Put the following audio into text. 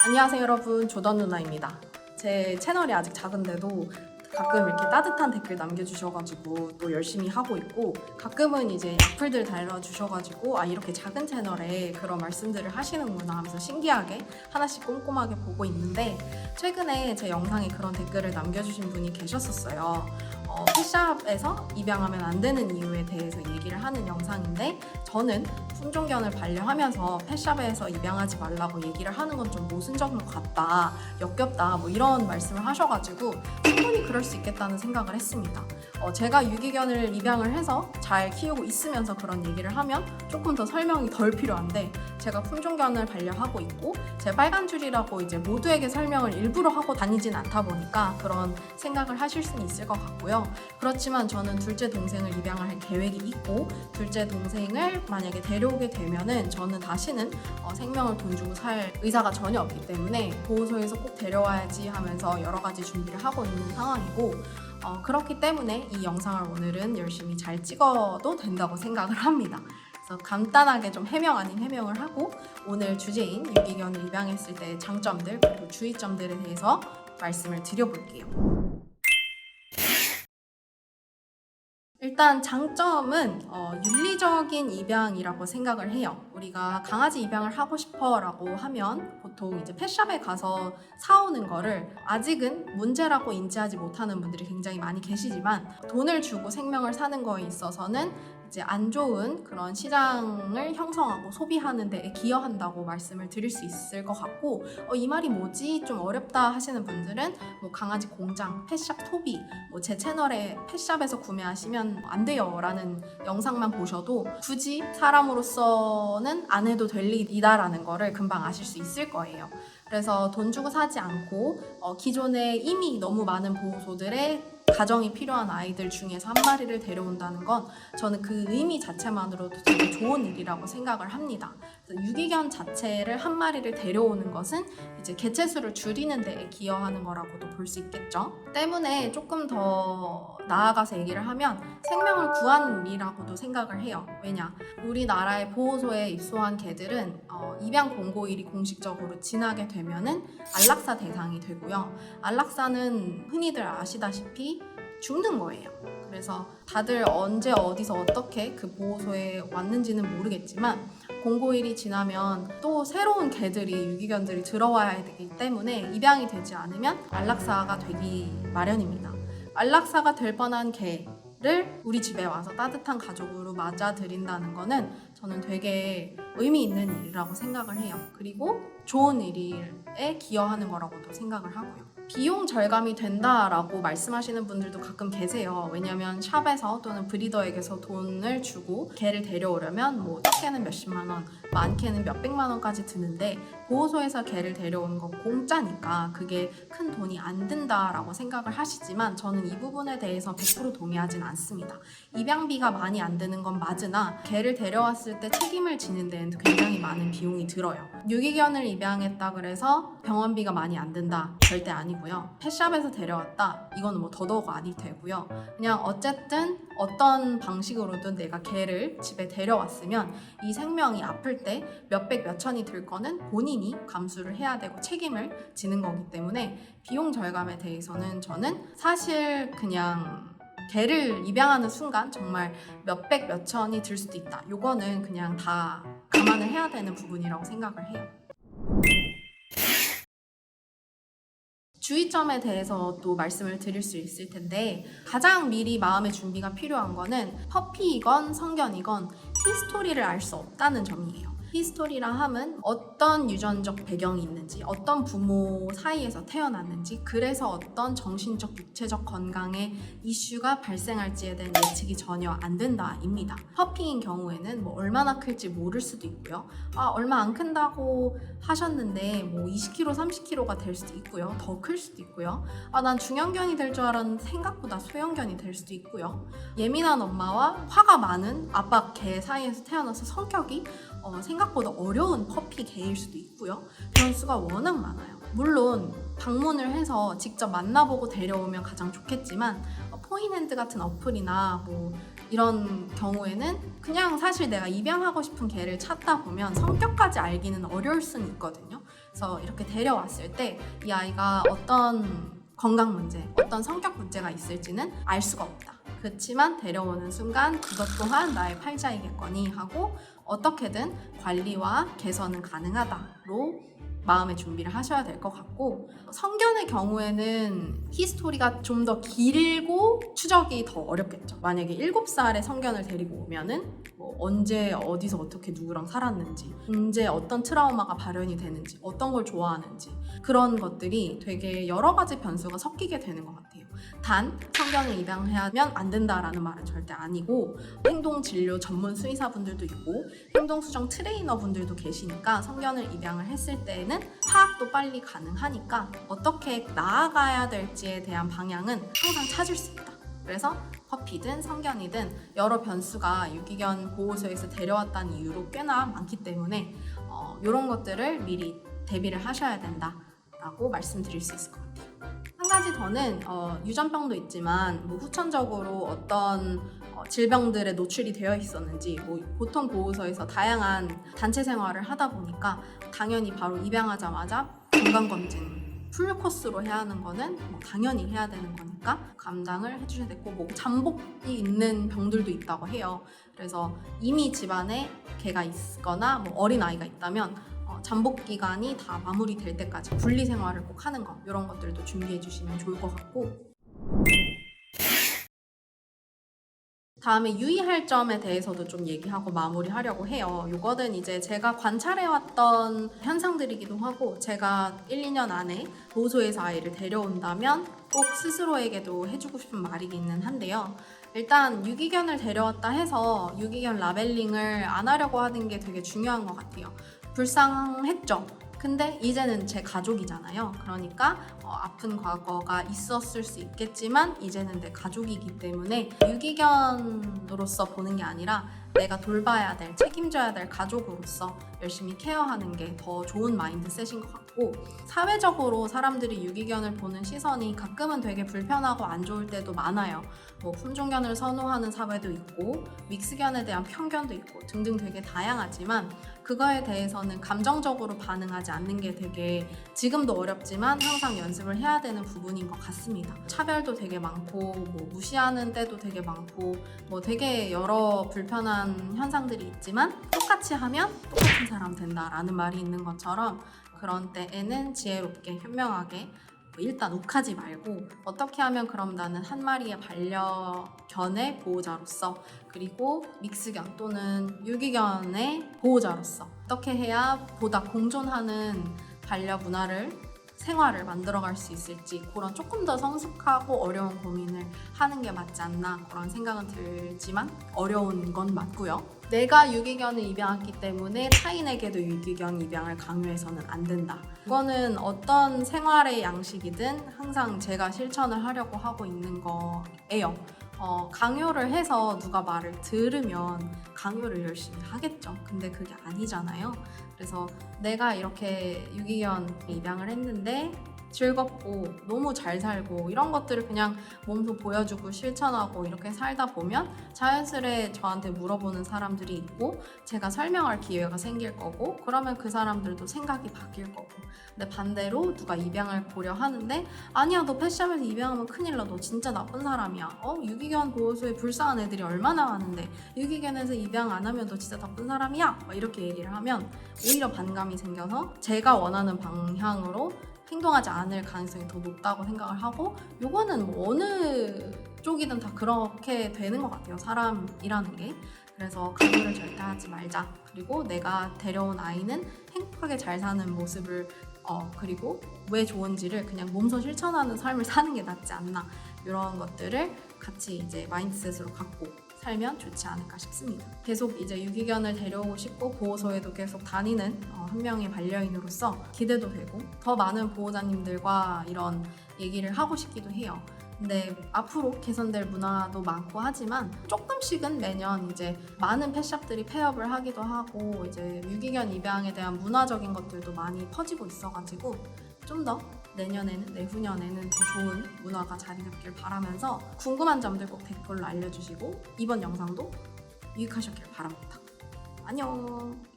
안녕하세요 여러분, 조던 누나입니다. 제 채널이 아직 작은데도 가끔 이렇게 따뜻한 댓글 남겨주셔가지고 또 열심히 하고 있고, 가끔은 이제 악플들 달아주셔가지고 이렇게 작은 채널에 그런 말씀들을 하시는구나 하면서 신기하게 하나씩 꼼꼼하게 보고 있는데, 최근에 제 영상에 그런 댓글을 남겨주신 분이 계셨었어요. 펫샵에서 입양하면 안 되는 이유에 대해서 얘기를 하는 영상인데, 저는 품종견을 반려하면서 펫샵에서 입양하지 말라고 얘기를 하는 건 좀 모순적인 것 같다, 역겹다, 뭐 이런 말씀을 하셔가지고 충분히 그럴 수 있겠다는 생각을 했습니다. 제가 유기견을 입양을 해서 잘 키우고 있으면서 그런 얘기를 하면 조금 더 설명이 덜 필요한데, 제가 품종견을 반려하고 있고 제 빨간 줄이라고 이제 모두에게 설명을 일부러 하고 다니진 않다 보니까 그런 생각을 하실 수는 있을 것 같고요. 그렇지만 저는 둘째 동생을 입양을 할 계획이 있고, 둘째 동생을 만약에 데려오게 되면은 저는 다시는 생명을 돈 주고 살 의사가 전혀 없기 때문에 보호소에서 꼭 데려와야지 하면서 여러 가지 준비를 하고 있는 상황이고, 그렇기 때문에 이 영상을 오늘은 열심히 잘 찍어도 된다고 생각을 합니다. 그래서 간단하게 좀 해명 아닌 해명을 하고, 오늘 주제인 유기견을 입양했을 때의 장점들 그리고 주의점들에 대해서 말씀을 드려볼게요. 일단 장점은 윤리적인 입양이라고 생각을 해요. 우리가 강아지 입양을 하고 싶어 라고 하면 보통 이제 펫샵에 가서 사오는 거를 아직은 문제라고 인지하지 못하는 분들이 굉장히 많이 계시지만, 돈을 주고 생명을 사는 거에 있어서는 이제 안 좋은 그런 시장을 형성하고 소비하는 데에 기여한다고 말씀을 드릴 수 있을 것 같고, 이 말이 뭐지? 좀 어렵다 하시는 분들은 뭐 강아지 공장, 펫샵 소비, 뭐 제 채널에 펫샵에서 구매하시면 안 돼요 라는 영상만 보셔도 굳이 사람으로서는 안 해도 될 일이다라는 거를 금방 아실 수 있을 거예요. 그래서 돈 주고 사지 않고 기존에 이미 너무 많은 보호소들의 가정이 필요한 아이들 중에서 한 마리를 데려온다는 건 저는 그 의미 자체만으로도 되게 좋은 일이라고 생각을 합니다. 유기견 자체를 한 마리를 데려오는 것은 이제 개체수를 줄이는 데에 기여하는 거라고도 볼 수 있겠죠. 때문에 조금 더 나아가서 얘기를 하면 생명을 구하는 일이라고도 생각을 해요. 왜냐? 우리나라의 보호소에 입소한 개들은 입양 공고일이 공식적으로 지나게 되면은 안락사 대상이 되고요. 안락사는 흔히들 아시다시피 죽는 거예요. 그래서 다들 언제 어디서 어떻게 그 보호소에 왔는지는 모르겠지만 공고일이 지나면 또 새로운 개들이, 유기견들이 들어와야 되기 때문에 입양이 되지 않으면 안락사가 되기 마련입니다. 안락사가 될 뻔한 개를 우리 집에 와서 따뜻한 가족으로 맞아들인다는 거는 저는 되게 의미 있는 일이라고 생각을 해요. 그리고 좋은 일에 기여하는 거라고도 생각을 하고요. 비용 절감이 된다라고 말씀하시는 분들도 가끔 계세요. 왜냐면 샵에서 또는 브리더에게서 돈을 주고 개를 데려오려면 뭐 적게는 몇십만 원, 많게는 몇백만 원까지 드는데, 보호소에서 개를 데려오는 건 공짜니까 그게 큰 돈이 안 든다라고 생각을 하시지만, 저는 이 부분에 대해서 100% 동의하진 않습니다. 입양비가 많이 안 드는 건 맞으나 개를 데려왔을 때 책임을 지는 데는 굉장히 많은 비용이 들어요. 유기견을 입양했다 그래서 병원비가 많이 안 든다? 절대 아니고요. 펫샵에서 데려왔다? 이거는 뭐 더더욱 아니 되고요. 그냥 어쨌든 어떤 방식으로든 내가 개를 집에 데려왔으면 이 생명이 아플 때 몇백 몇천이 들 거는 본인이 감수를 해야 되고 책임을 지는 거기 때문에 비용 절감에 대해서는 저는 사실 그냥 개를 입양하는 순간 정말 몇백 몇천이 들 수도 있다, 요거는 그냥 다 감안을 해야 되는 부분이라고 생각을 해요. 주의점에 대해서 또 말씀을 드릴 수 있을 텐데, 가장 미리 마음의 준비가 필요한 거는 퍼피이건 성견이건 히스토리를 알 수 없다는 점이에요. 히스토리라 함은 어떤 유전적 배경이 있는지, 어떤 부모 사이에서 태어났는지, 그래서 어떤 정신적, 육체적 건강에 이슈가 발생할지에 대한 예측이 전혀 안 된다입니다. 퍼피인 경우에는 뭐 얼마나 클지 모를 수도 있고요. 얼마 안 큰다고 하셨는데 뭐 20kg, 30kg가 될 수도 있고요. 더 클 수도 있고요. 난 중형견이 될 줄 알았는데 생각보다 소형견이 될 수도 있고요. 예민한 엄마와 화가 많은 아빠 개 사이에서 태어나서 성격이 생각보다 어려운 퍼피 개일 수도 있고요. 변수가 워낙 많아요. 물론 방문을 해서 직접 만나보고 데려오면 가장 좋겠지만, 포인핸드 같은 어플이나 뭐 이런 경우에는 그냥 사실 내가 입양하고 싶은 개를 찾다 보면 성격까지 알기는 어려울 수는 있거든요. 그래서 이렇게 데려왔을 때 이 아이가 어떤 건강 문제, 어떤 성격 문제가 있을지는 알 수가 없다. 그렇지만 데려오는 순간 그것 또한 나의 팔자이겠거니 하고 어떻게든 관리와 개선은 가능하다로 마음의 준비를 하셔야 될 것 같고, 성견의 경우에는 히스토리가 좀 더 길고 추적이 더 어렵겠죠. 만약에 7살에 성견을 데리고 오면은 뭐 언제 어디서 어떻게 누구랑 살았는지, 언제 어떤 트라우마가 발현이 되는지, 어떤 걸 좋아하는지, 그런 것들이 되게 여러 가지 변수가 섞이게 되는 것 같아요. 단 성견을 입양하면 안 된다라는 말은 절대 아니고, 행동진료 전문 수의사분들도 있고 행동수정 트레이너분들도 계시니까 성견을 입양을 했을 때에는 파악도 빨리 가능하니까 어떻게 나아가야 될지에 대한 방향은 항상 찾을 수 있다. 그래서 퍼피든 성견이든 여러 변수가 유기견 보호소에서 데려왔다는 이유로 꽤나 많기 때문에 이런 것들을 미리 대비를 하셔야 된다라고 말씀드릴 수 있을 것 같아요. 한 가지 더는 유전병도 있지만 뭐 후천적으로 어떤 질병들에 노출이 되어 있었는지, 뭐 보통 보호소에서 다양한 단체 생활을 하다 보니까 당연히 바로 입양하자마자 건강검진 풀 코스로 해야 하는 거는 뭐 당연히 해야 되는 거니까 감당을 해주셔야 되고, 뭐 잠복이 있는 병들도 있다고 해요. 그래서 이미 집안에 개가 있거나 뭐 어린 아이가 있다면 잠복 기간이 다 마무리될 때까지 분리 생활을 꼭 하는 거, 이런 것들도 준비해 주시면 좋을 것 같고, 다음에 유의할 점에 대해서도 좀 얘기하고 마무리하려고 해요. 이거는 이제 제가 관찰해왔던 현상들이기도 하고, 제가 1, 2년 안에 보호소에서 아이를 데려온다면 꼭 스스로에게도 해주고 싶은 말이기는 한데요. 일단 유기견을 데려왔다 해서 유기견 라벨링을 안 하려고 하는 게 되게 중요한 것 같아요. 불쌍했죠. 근데 이제는 제 가족이잖아요. 그러니까 아픈 과거가 있었을 수 있겠지만 이제는 내 가족이기 때문에 유기견으로서 보는 게 아니라 내가 돌봐야 될, 책임져야 될 가족으로서 열심히 케어하는 게 더 좋은 마인드셋인 것 같고, 사회적으로 사람들이 유기견을 보는 시선이 가끔은 되게 불편하고 안 좋을 때도 많아요. 뭐 품종견을 선호하는 사회도 있고 믹스견에 대한 편견도 있고 등등 되게 다양하지만, 그거에 대해서는 감정적으로 반응하지 않는 게 되게 지금도 어렵지만 항상 연습을 해야 되는 부분인 것 같습니다. 차별도 되게 많고 뭐 무시하는 때도 되게 많고 뭐 되게 여러 불편한 현상들이 있지만, 똑같이 하면 똑같은 사람 된다라는 말이 있는 것처럼 그런 때에는 지혜롭게 현명하게 일단 욱하지 말고, 어떻게 하면 그럼 나는 한 마리의 반려견의 보호자로서, 그리고 믹스견 또는 유기견의 보호자로서 어떻게 해야 보다 공존하는 반려 문화를, 생활을 만들어갈 수 있을지, 그런 조금 더 성숙하고 어려운 고민을 하는 게 맞지 않나, 그런 생각은 들지만 어려운 건 맞고요. 내가 유기견을 입양했기 때문에 타인에게도 유기견 입양을 강요해서는 안 된다. 이거는 어떤 생활의 양식이든 항상 제가 실천을 하려고 하고 있는 거예요. 강요를 해서 누가 말을 들으면 강요를 열심히 하겠죠. 근데 그게 아니잖아요. 그래서 내가 이렇게 유기견 입양을 했는데 즐겁고 너무 잘 살고 이런 것들을 그냥 몸소 보여주고 실천하고 이렇게 살다 보면 자연스레 저한테 물어보는 사람들이 있고 제가 설명할 기회가 생길 거고, 그러면 그 사람들도 생각이 바뀔 거고. 근데 반대로 누가 입양을 고려하는데 아니야 너 펫샵에서 입양하면 큰일 나, 너 진짜 나쁜 사람이야, 유기견 보호소에 불쌍한 애들이 얼마나 많은데 유기견에서 입양 안 하면 너 진짜 나쁜 사람이야, 이렇게 얘기를 하면 오히려 반감이 생겨서 제가 원하는 방향으로 행동하지 않을 가능성이 더 높다고 생각을 하고, 요거는 뭐 어느 쪽이든 다 그렇게 되는 것 같아요, 사람이라는 게. 그래서 강요를 절대 하지 말자. 그리고 내가 데려온 아이는 행복하게 잘 사는 모습을 그리고 왜 좋은지를 그냥 몸소 실천하는 삶을 사는 게 낫지 않나, 이런 것들을 같이 이제 마인드셋으로 갖고 살면 좋지 않을까 싶습니다. 계속 이제 유기견을 데려오고 싶고 보호소에도 계속 다니는 한 명의 반려인으로서 기대도 되고 더 많은 보호자님들과 이런 얘기를 하고 싶기도 해요. 근데 앞으로 개선될 문화도 많고 하지만 조금씩은 매년 이제 많은 펫샵들이 폐업을 하기도 하고 이제 유기견 입양에 대한 문화적인 것들도 많이 퍼지고 있어가지고 좀 더 내년에는, 내후년에는 더 좋은 문화가 자리 잡길 바라면서 궁금한 점들 꼭 댓글로 알려주시고 이번 영상도 유익하셨길 바랍니다. 안녕.